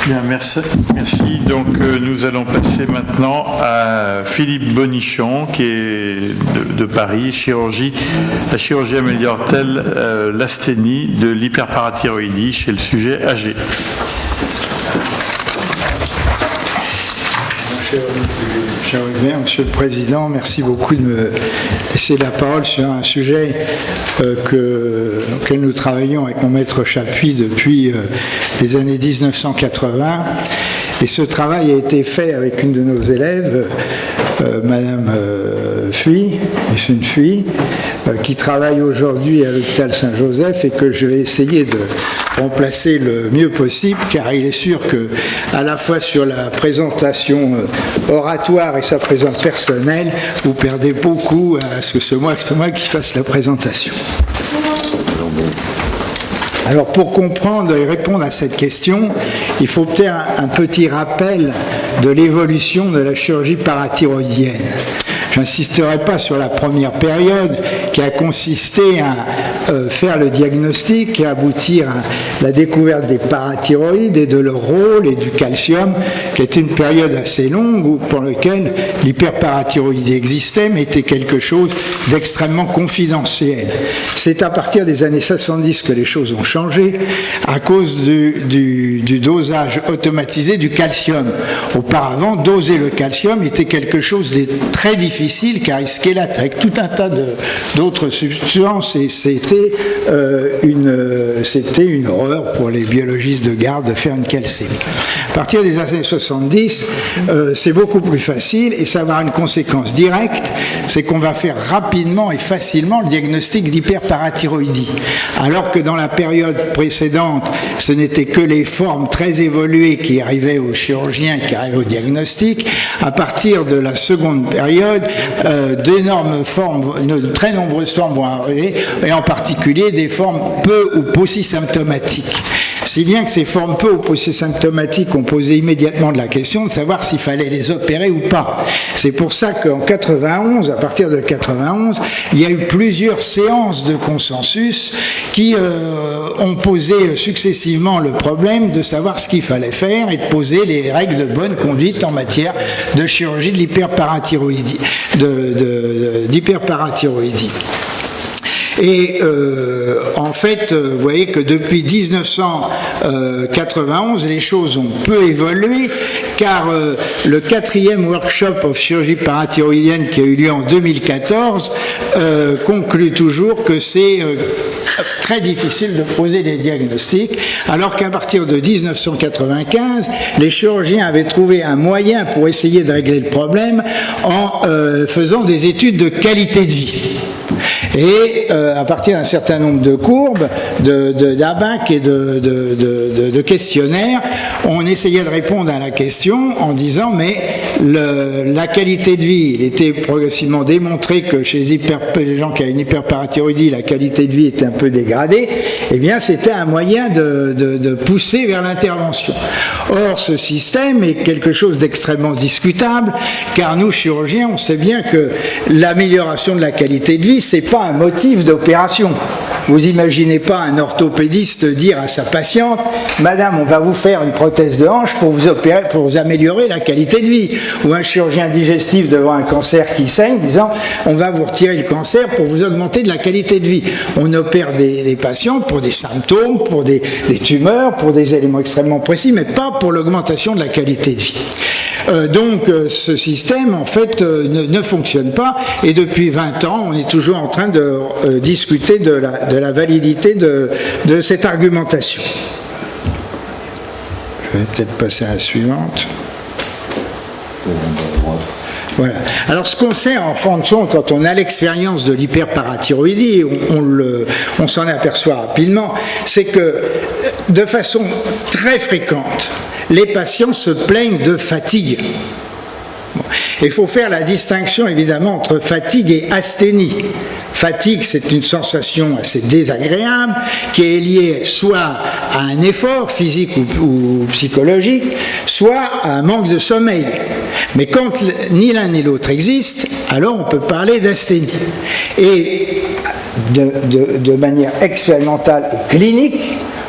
Bien, merci. Merci. Donc, nous allons passer maintenant à Philippe Bonichon, qui est de Paris, la chirurgie améliore-t-elle l'asthénie de l'hyperparathyroïdie chez le sujet âgé? Monsieur le Président, merci beaucoup de me laisser la parole sur un sujet auquel nous travaillons avec mon maître Chapuis depuis les années 1980. Et ce travail a été fait avec une de nos élèves, Madame Fuy, qui travaille aujourd'hui à l'hôpital Saint-Joseph et que je vais essayer de remplacer le mieux possible, car il est sûr que, à la fois sur la présentation oratoire et sa présence personnelle, vous perdez beaucoup à ce que c'est moi qui fasse la présentation. Alors, pour comprendre et répondre à cette question, il faut peut-être un petit rappel de l'évolution de la chirurgie parathyroïdienne. Je n'insisterai pas sur la première période qui a consisté à faire le diagnostic et aboutir à la découverte des parathyroïdes et de leur rôle et du calcium, qui était une période assez longue pour laquelle l'hyperparathyroïdie existait, mais était quelque chose d'extrêmement confidentiel. C'est à partir des années 70 que les choses ont changé à cause du dosage automatisé du calcium. Auparavant, doser le calcium était quelque chose de très difficile car il scélate avec tout un tas d'autres substances et c'était une horreur pour les biologistes de garde de faire une calcémie. À partir des années 70, c'est beaucoup plus facile et ça va avoir une conséquence directe, c'est qu'on va faire rapidement et facilement le diagnostic d'hyperparathyroïdie. Alors que dans la période précédente, ce n'était que les formes très évoluées qui arrivaient aux chirurgiens, qui arrivaient au diagnostic. À partir de la seconde période, d'énormes formes, de très nombreuses formes vont arriver, et en particulier des formes peu ou polysymptomatiques. Si bien que ces formes peu ou polysymptomatiques ont posé immédiatement de la question de savoir s'il fallait les opérer ou pas. C'est pour ça qu'en 91, à partir de 91, il y a eu plusieurs séances de consensus qui ont posé successivement le problème de savoir ce qu'il fallait faire et de poser les règles de bonne conduite en matière de chirurgie de l'hyperparathyroïdie. Et en fait, vous voyez que depuis 1991, les choses ont peu évolué, car le 4e workshop of chirurgie parathyroïdienne qui a eu lieu en 2014 conclut toujours que c'est très difficile de poser des diagnostics, alors qu'à partir de 1995, les chirurgiens avaient trouvé un moyen pour essayer de régler le problème en faisant des études de qualité de vie. Et à partir d'un certain nombre de courbes, d'ABAC et de questionnaires, on essayait de répondre à la question en disant mais la qualité de vie, il était progressivement démontré que chez les gens qui avaient une hyperparathyroïdie, la qualité de vie était un peu dégradée, et bien c'était un moyen de pousser vers l'intervention. Or, ce système est quelque chose d'extrêmement discutable, car nous, chirurgiens, on sait bien que l'amélioration de la qualité de vie, c'est pas un motif d'opération. Vous imaginez pas un orthopédiste dire à sa patiente « Madame, on va vous faire une prothèse de hanche pour vous opérer, pour vous améliorer la qualité de vie. » Ou un chirurgien digestif devant un cancer qui saigne disant « On va vous retirer le cancer pour vous augmenter de la qualité de vie. » On opère des patients pour des symptômes, pour des tumeurs, pour des éléments extrêmement précis, mais pas pour l'augmentation de la qualité de vie. Donc ce système en fait ne fonctionne pas et depuis 20 ans on est toujours en train de discuter de la validité de cette argumentation. Je vais peut-être passer à la suivante. Voilà. Alors ce qu'on sait en fond de compte quand on a l'expérience de l'hyperparathyroïdie, on s'en aperçoit rapidement, c'est que de façon très fréquente, les patients se plaignent de fatigue. Il faut faire la distinction évidemment entre fatigue et asthénie. Fatigue, c'est une sensation assez désagréable qui est liée soit à un effort physique ou psychologique, soit à un manque de sommeil. Mais quand ni l'un ni l'autre existe, alors on peut parler d'asthénie. Et de manière expérimentale et clinique,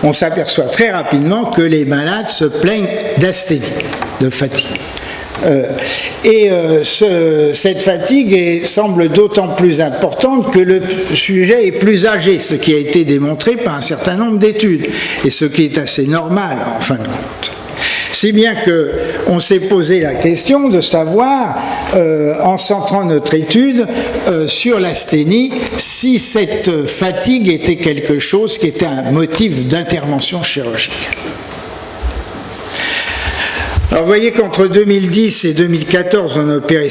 on s'aperçoit très rapidement que les malades se plaignent d'asthénie, de fatigue. Cette fatigue semble d'autant plus importante que le sujet est plus âgé, ce qui a été démontré par un certain nombre d'études, et ce qui est assez normal en fin de compte. Si bien qu'on s'est posé la question de savoir, en centrant notre étude sur l'asthénie, si cette fatigue était quelque chose qui était un motif d'intervention chirurgicale. Alors vous voyez qu'entre 2010 et 2014, on a opéré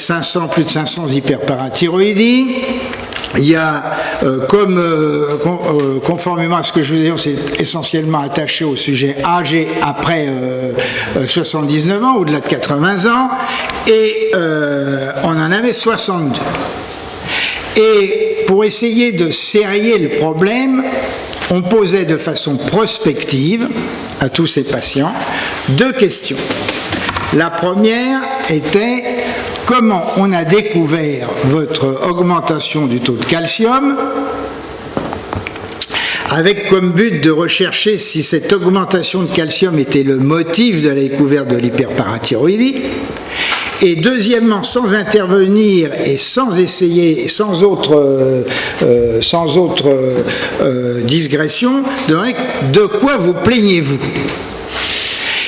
plus de 500 hyperparathyroïdies. Il y a, conformément à ce que je vous ai dit, on s'est essentiellement attaché au sujet âgé après 79 ans, au-delà de 80 ans, et on en avait 62. Et pour essayer de serrer le problème, on posait de façon prospective à tous ces patients 2 questions. La première était: comment on a découvert votre augmentation du taux de calcium, avec comme but de rechercher si cette augmentation de calcium était le motif de la découverte de l'hyperparathyroïdie. Et deuxièmement, sans intervenir et sans essayer, sans autre digression, de quoi vous plaignez-vous?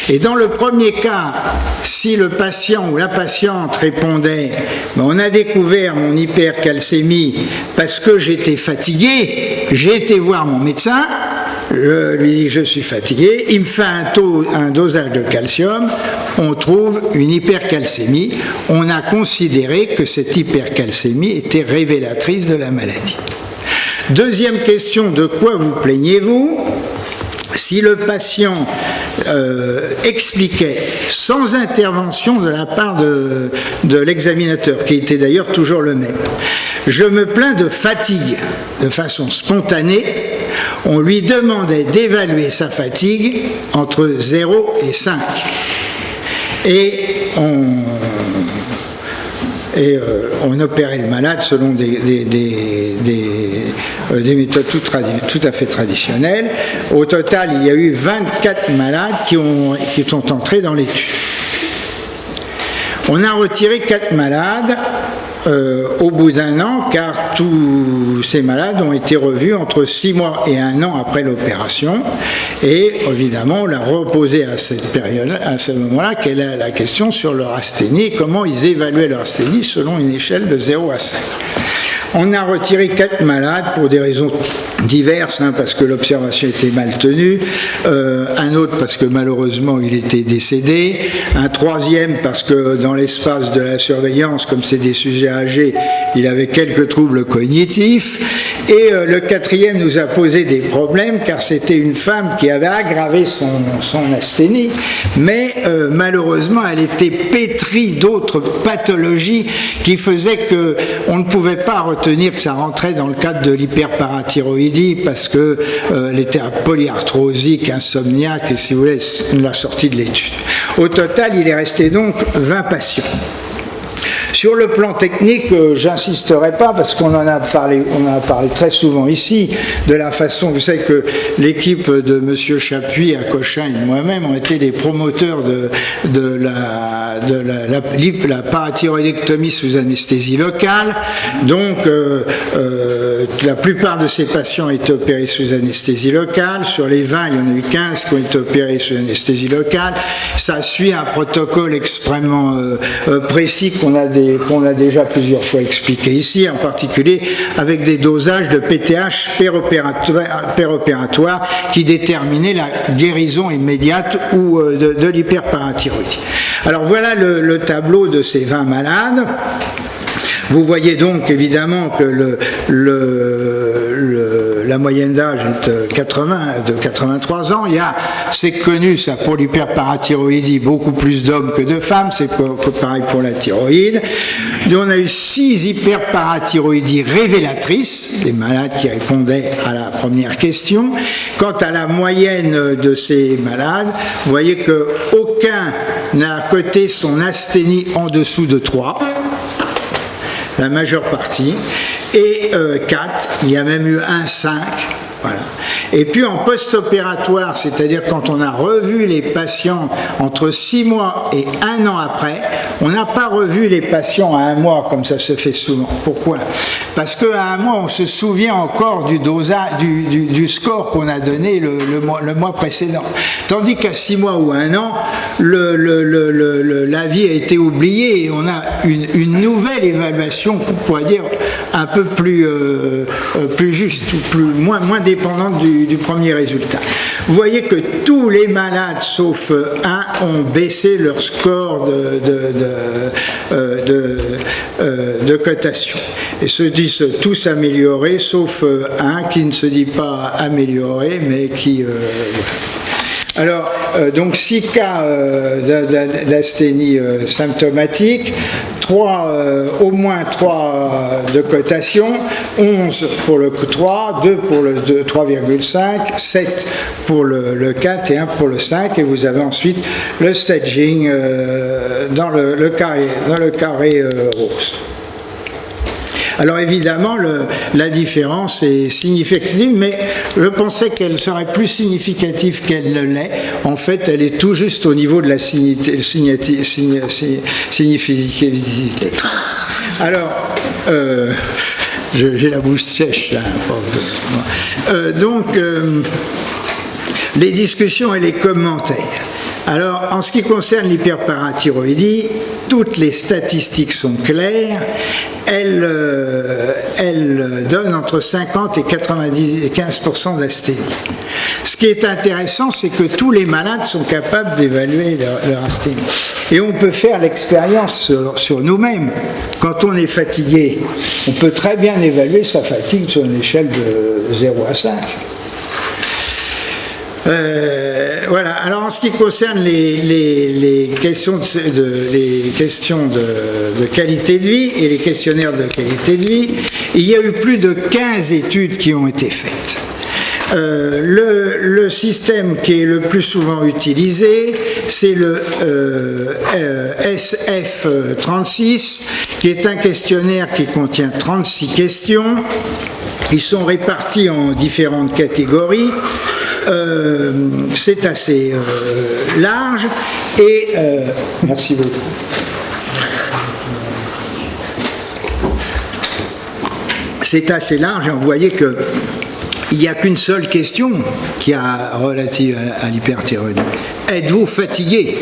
Et dans le premier cas, si le patient ou la patiente répondait « on a découvert mon hypercalcémie parce que j'étais fatigué, j'ai été voir mon médecin, je lui dis je suis fatigué, il me fait un dosage de calcium, on trouve une hypercalcémie, on a considéré que cette hypercalcémie était révélatrice de la maladie. Deuxième question, de quoi vous plaignez-vous? Si le patient expliquait sans intervention de la part de l'examinateur, qui était d'ailleurs toujours le même, je me plains de fatigue, de façon spontanée, on lui demandait d'évaluer sa fatigue entre 0 et 5. Et on opérait le malade selon des méthodes tout à fait traditionnelles. Au total, il y a eu 24 malades qui sont entrés dans l'étude. On a retiré 4 malades au bout d'1 an, car tous ces malades ont été revus entre 6 mois et 1 an après l'opération. Et évidemment, on l'a reposé à cette période, à ce moment-là, quelle est la question sur leur asthénie, comment ils évaluaient leur asthénie selon une échelle de 0 à 5. On a retiré 4 malades pour des raisons diverses, parce que l'observation était mal tenue, un autre parce que malheureusement il était décédé, un troisième parce que dans l'espace de la surveillance, comme c'est des sujets âgés, il avait quelques troubles cognitifs, et le quatrième nous a posé des problèmes car c'était une femme qui avait aggravé son asthénie, mais malheureusement elle était pétrie d'autres pathologies qui faisaient qu'on ne pouvait pas retenir que ça rentrait dans le cadre de l'hyperparathyroïdie parce qu'elle était polyarthrosique, insomniaque, et si vous voulez, on l'a sorti de l'étude. Au total, il est resté donc 20 patients. Sur le plan technique, j'insisterai pas parce qu'on en a parlé très souvent ici, de la façon, vous savez que l'équipe de M. Chapuis à Cochin et moi-même ont été des promoteurs de la parathyroïdectomie sous anesthésie locale. Donc, la plupart de ces patients ont été opérés sous anesthésie locale. Sur les 20, il y en a eu 15 qui ont été opérés sous anesthésie locale. Ça suit un protocole extrêmement précis qu'on a déjà plusieurs fois expliqué ici, en particulier avec des dosages de PTH péropératoire qui déterminaient la guérison immédiate ou de l'hyperparathyroïdie. Alors voilà le tableau de ces 20 malades. Vous voyez donc évidemment que la moyenne d'âge est de 83 ans. C'est connu ça pour l'hyperparathyroïdie, beaucoup plus d'hommes que de femmes, c'est pareil pour la thyroïde. Donc on a eu 6 hyperparathyroïdies révélatrices, des malades qui répondaient à la première question. Quant à la moyenne de ces malades, vous voyez qu'aucun n'a coté son asthénie en dessous de 3. La majeure partie, et 4, il y a même eu un 5, voilà. Et puis en post-opératoire, c'est-à-dire quand on a revu les patients entre 6 mois et 1 an après, on n'a pas revu les patients à 1 mois comme ça se fait souvent. Pourquoi? Parce qu'à 1 mois, on se souvient encore du dosage, du score qu'on a donné le mois précédent. Tandis qu'à 6 mois ou 1 an, la vie a été oubliée et on a une nouvelle évaluation qu'on pourrait dire un peu plus juste, ou moins dépendante du premier résultat. Vous voyez que tous les malades, sauf un, ont baissé leur score de cotation. Et se disent tous améliorés, sauf un qui ne se dit pas amélioré, mais qui... Alors, donc 6 cas d'asthénie symptomatique, au moins 3 de cotation, 11 pour le 3, 2 pour le 3,5, 7 pour le 4 et 1 pour le 5, et vous avez ensuite le staging dans le carré rose. Alors évidemment, la différence est significative, mais je pensais qu'elle serait plus significative qu'elle ne l'est. En fait, elle est tout juste au niveau de la significativité. Alors, j'ai la bouche sèche là. Donc, les discussions et les commentaires. Alors, en ce qui concerne l'hyperparathyroïdie, toutes les statistiques sont claires. Elles donnent entre 50 et 95% d'asthénie. Ce qui est intéressant, c'est que tous les malades sont capables d'évaluer leur asthénie. Et on peut faire l'expérience sur nous-mêmes. Quand on est fatigué, on peut très bien évaluer sa fatigue sur une échelle de 0 à 5. Voilà. Alors en ce qui concerne les questions de qualité de vie et les questionnaires de qualité de vie, il y a eu plus de 15 études qui ont été faites. Le système qui est le plus souvent utilisé, c'est le SF36, qui est un questionnaire qui contient 36 questions. Ils sont répartis en différentes catégories. C'est assez large et merci beaucoup. C'est assez large et vous voyez que il n'y a qu'une seule question qui est relative à l'hyperthyroïdie. Êtes-vous fatigué?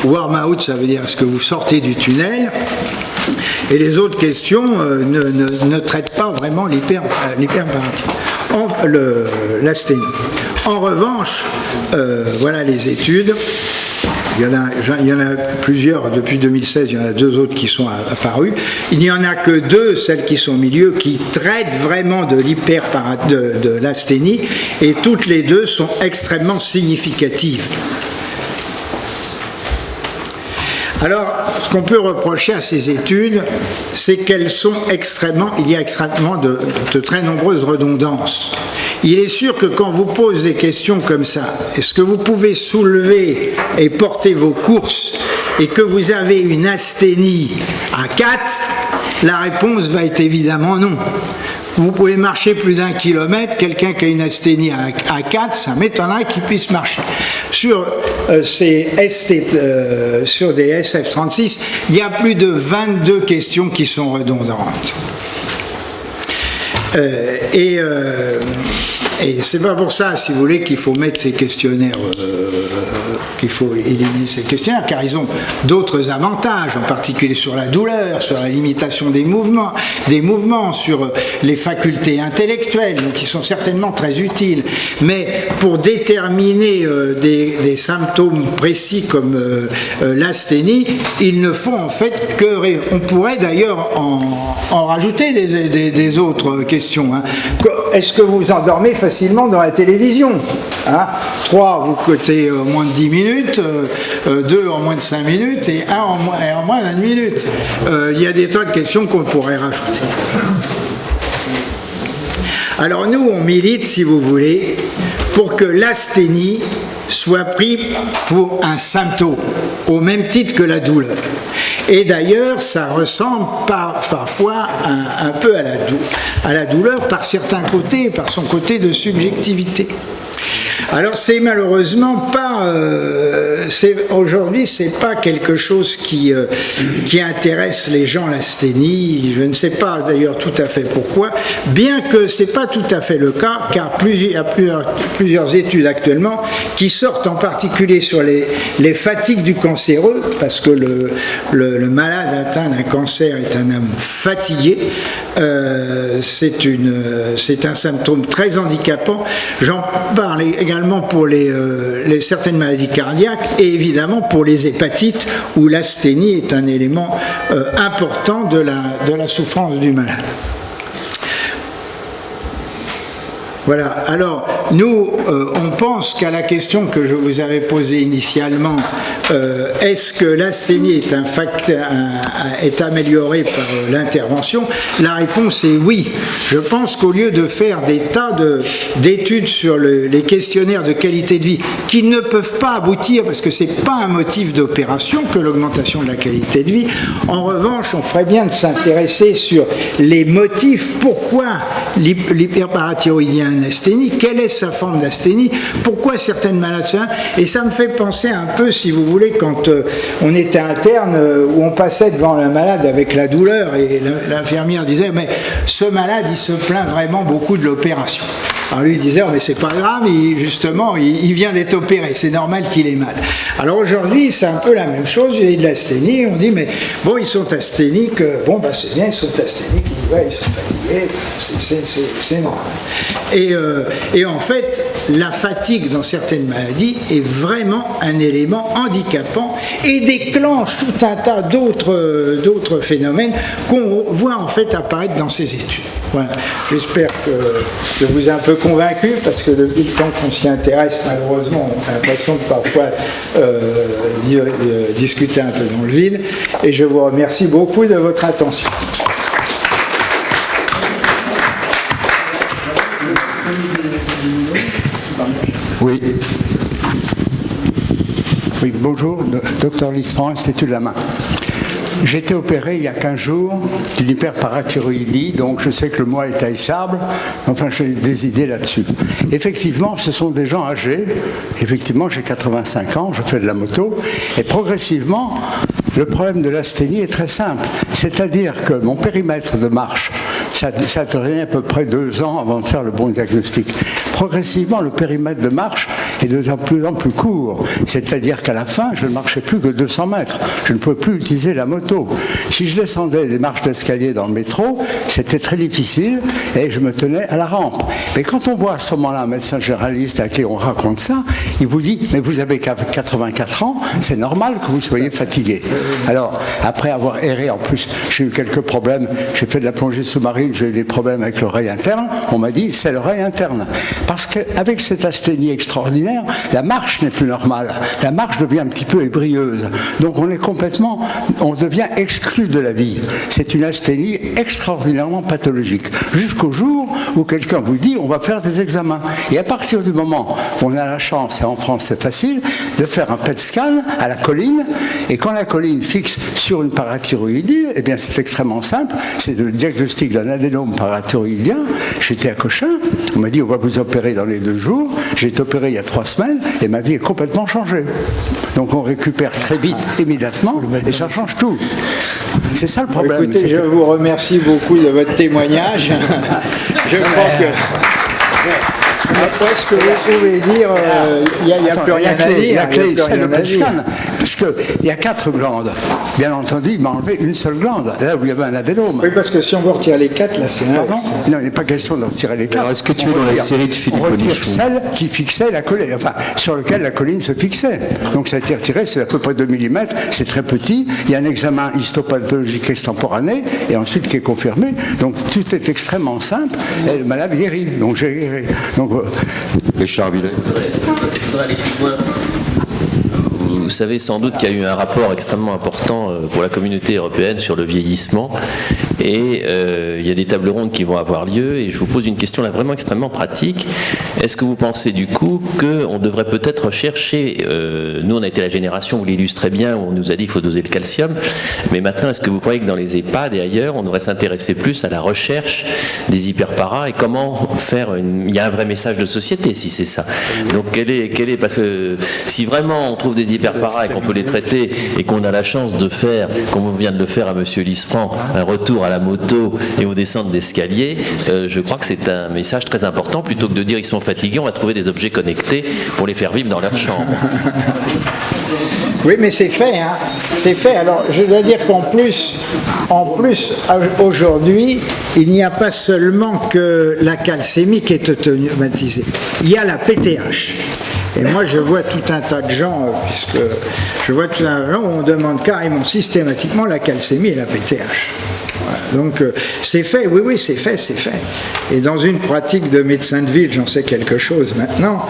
Warm out, ça veut dire est-ce que vous sortez du tunnel? Et les autres questions ne traitent pas vraiment l'asthénie. En revanche, voilà les études. Il y en a plusieurs, depuis 2016, il y en a 2 autres qui sont apparues. Il n'y en a que 2, celles qui sont au milieu, qui traitent vraiment de l'asthénie, et toutes les 2 sont extrêmement significatives. Alors, ce qu'on peut reprocher à ces études, c'est qu'elles sont il y a extrêmement de très nombreuses redondances. Il est sûr que quand vous posez des questions comme ça, est-ce que vous pouvez soulever et porter vos courses et que vous avez une asthénie à 4, la réponse va être évidemment non. Vous pouvez marcher plus d'1 kilomètre, quelqu'un qui a une asthénie à 4, ça m'étonnerait qu'il puisse marcher. Sur des SF36, il y a plus de 22 questions qui sont redondantes. Et c'est pas pour ça, si vous voulez, qu'il faut mettre ces questionnaires, qu'il faut éliminer ces questionnaires, car ils ont d'autres avantages, en particulier sur la douleur, sur la limitation des mouvements, sur les facultés intellectuelles, donc qui sont certainement très utiles. Mais pour déterminer des symptômes précis comme l'asthénie, ils ne font en fait que... On pourrait d'ailleurs en rajouter des autres questions. Hein. Est-ce que vous vous endormez facilement dans la télévision? 3, vous cotez en moins de 10 minutes, 2 en moins de 5 minutes et 1 en moins d'1 minute. Il y a des tas de questions qu'on pourrait rajouter. Alors nous, on milite, si vous voulez, pour que l'asthénie soit pris pour un symptôme, au même titre que la douleur. Et d'ailleurs, ça ressemble parfois un peu à la douleur par certains côtés, par son côté de subjectivité. Alors c'est malheureusement pas, aujourd'hui c'est pas quelque chose qui intéresse les gens, l'asthénie. Je ne sais pas d'ailleurs tout à fait pourquoi, bien que c'est pas tout à fait le cas, car il y a plusieurs études actuellement qui sortent en particulier sur les fatigues du cancéreux, parce que le malade atteint d'un cancer est un homme fatigué. C'est un symptôme très handicapant. J'en parle également pour certaines maladies cardiaques et évidemment pour les hépatites où l'asthénie est un élément important de la souffrance du malade. Voilà, alors nous, on pense qu'à la question que je vous avais posée initialement, est-ce que l'asthénie est améliorée par l'intervention? La réponse est oui. Je pense qu'au lieu de faire des tas d'études sur les questionnaires de qualité de vie qui ne peuvent pas aboutir, parce que ce n'est pas un motif d'opération que l'augmentation de la qualité de vie, en revanche, on ferait bien de s'intéresser sur les motifs, pourquoi l'hyperparathyroïdien asthénie, quelle est sa forme d'asthénie, pourquoi certaines malades sont... Et ça me fait penser un peu, si vous voulez, quand on était interne, où on passait devant un malade avec la douleur, et l'infirmière disait, mais ce malade, il se plaint vraiment beaucoup de l'opération. Alors lui il disait, oh, mais c'est pas grave, justement, il vient d'être opéré, c'est normal qu'il ait mal. Alors aujourd'hui, c'est un peu la même chose, il y a de l'asthénie, on dit, mais bon, ils sont asthéniques, bon, bah c'est bien, ils sont asthéniques, ils sont fatigués, c'est normal. Et en fait, la fatigue dans certaines maladies est vraiment un élément handicapant et déclenche tout un tas d'autres phénomènes qu'on voit en fait apparaître dans ces études. Voilà. J'espère que je vous ai un peu convaincu, parce que depuis le temps qu'on s'y intéresse, malheureusement, on a l'impression de parfois discuter un peu dans le vide. Et je vous remercie beaucoup de votre attention. Oui. Oui, bonjour, docteur Lisserand, Institut de la main. J'ai été opéré il y a 15 jours d'une hyperparathyroïdie, donc je sais que le mot est haïssable, enfin j'ai des idées là-dessus. Effectivement, ce sont des gens âgés, effectivement j'ai 85 ans, je fais de la moto, et progressivement, le problème de l'asthénie est très simple, c'est-à-dire que mon périmètre de marche, ça a duré à peu près 2 ans avant de faire le bon diagnostic. Progressivement, le périmètre de marche est de plus en plus court, c'est-à-dire qu'à la fin, je ne marchais plus que 200 mètres, je ne pouvais plus utiliser la moto. Si je descendais des marches d'escalier dans le métro, c'était très difficile et je me tenais à la rampe. Mais quand on voit à ce moment-là un médecin généraliste à qui on raconte ça, il vous dit, mais vous avez 84 ans, c'est normal que vous soyez fatigué. Alors, après avoir erré, en plus, j'ai eu quelques problèmes, j'ai fait de la plongée sous-marine, j'ai eu des problèmes avec l'oreille interne, on m'a dit, c'est l'oreille interne. Parce qu'avec cette asthénie extraordinaire, la marche n'est plus normale. La marche devient un petit peu ébrieuse. Donc on devient exclu de la vie. C'est une asthénie extraordinairement pathologique. Jusqu'au jour où quelqu'un vous dit, on va faire des examens. Et à partir du moment où on a la chance, et en France c'est facile, de faire un PET scan à la colline, et quand la colline fixe sur une parathyroïdie, eh bien c'est extrêmement simple, c'est le diagnostic d'un adénome parathyroïdien. J'étais à Cochin, on m'a dit, on va vous opérer dans les 2 jours. J'ai été opéré il y a 3 semaines et ma vie est complètement changée. Donc on récupère très vite, immédiatement, et ça change tout. C'est ça le problème. Écoutez, je vous remercie beaucoup de votre témoignage. Je crois que... Après ce que vous pouvez dire, il n'y a plus rien à dire. La clé, c'est le PET scan. Parce qu'il y a 4 glandes. Bien entendu, il m'a enlevé une seule glande, là où il y avait un adénome. Oui, parce que si on veut retirer les 4, là, c'est... Pardon ? Non, il n'est pas question de retirer les 4. Alors, est-ce que tu es dans la série de Philippe Bonichon ? On retire celle qui fixait la colline, enfin, sur laquelle la colline se fixait. Donc ça a été retiré, c'est à peu près 2 mm, c'est très petit. Il y a un examen histopathologique extemporané, et ensuite qui est confirmé. Donc tout est extrêmement simple, et le malade guérit. Donc j'ai guéri. Donc, Richard Villet. Je voudrais aller plus loin. Vous savez sans doute qu'il y a eu un rapport extrêmement important pour la communauté européenne sur le vieillissement et il y a des tables rondes qui vont avoir lieu et je vous pose une question là vraiment extrêmement pratique. est-ce que vous pensez du coup qu'on devrait peut-être rechercher, nous on a été la génération, vous l'illustrez bien, où on nous a dit qu'il faut doser le calcium, mais maintenant est-ce que vous croyez que dans les EHPAD et ailleurs, on devrait s'intéresser plus à la recherche des hyperparas et comment faire il y a un vrai message de société si c'est ça. Donc parce que si vraiment on trouve des hyperparas et qu'on peut les traiter et qu'on a la chance de faire, comme on vient de le faire à Monsieur Lisfranc, un retour à la moto et aux descentes d'escalier, je crois que c'est un message très important. Plutôt que de dire ils sont fatigués, on va trouver des objets connectés pour les faire vivre dans leur chambre. Oui, mais c'est fait, hein. C'est fait. Alors, je dois dire qu'en plus, aujourd'hui, il n'y a pas seulement que la calcémie qui est automatisée. Il y a la PTH. Et moi, je vois tout un tas de gens, puisque je vois tout un tas de gens où on demande carrément systématiquement la calcémie et la PTH. Voilà. Donc, c'est fait, oui, c'est fait. Et dans une pratique de médecin de ville, j'en sais quelque chose maintenant,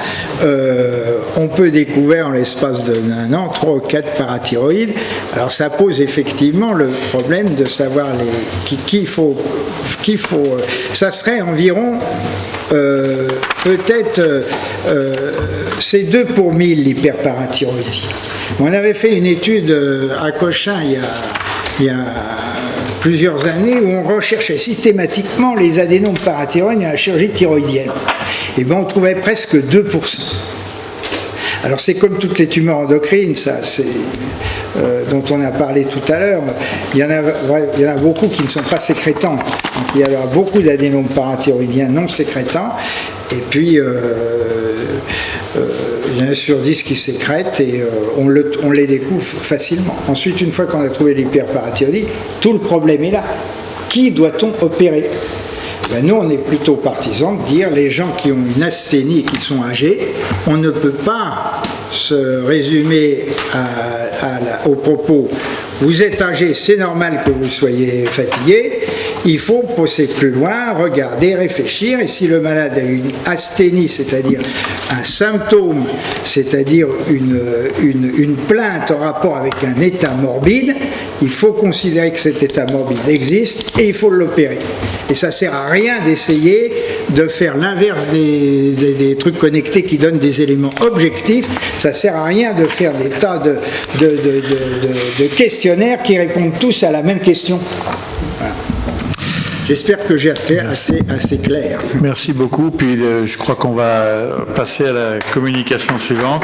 on peut découvrir en l'espace d'un an 3 ou 4 parathyroïdes. Alors, ça pose effectivement le problème de savoir qu'il faut. Ça serait environ peut-être c'est 2 pour 1000 l'hyperparathyroïdie. On avait fait une étude à Cochin il y a plusieurs années où on recherchait systématiquement les adénomes parathyroïdes à la chirurgie thyroïdienne. Et bien on trouvait presque 2%. Alors c'est comme toutes les tumeurs endocrines, ça, dont on a parlé tout à l'heure. Il y en a beaucoup qui ne sont pas sécrétants. Donc il y a beaucoup d'adénomes parathyroïdiens non sécrétants. Et puis il y en a sur 10 qui sécrètent et on les découvre facilement. Ensuite, une fois qu'on a trouvé l'hyperparathyroïdie, tout le problème est là. Qui doit-on opérer ? Ben nous, on est plutôt partisans de dire les gens qui ont une asthénie et qui sont âgés, on ne peut pas se résumer au propos « vous êtes âgé, c'est normal que vous soyez fatigué ». Il faut pousser plus loin, regarder, réfléchir, et si le malade a une asthénie, c'est-à-dire un symptôme, c'est-à-dire une plainte en rapport avec un état morbide, il faut considérer que cet état morbide existe et il faut l'opérer. Et ça ne sert à rien d'essayer de faire l'inverse des trucs connectés qui donnent des éléments objectifs. Ça ne sert à rien de faire des tas de questionnaires qui répondent tous à la même question. Voilà. J'espère que j'ai assez clair. Merci beaucoup. Puis je crois qu'on va passer à la communication suivante.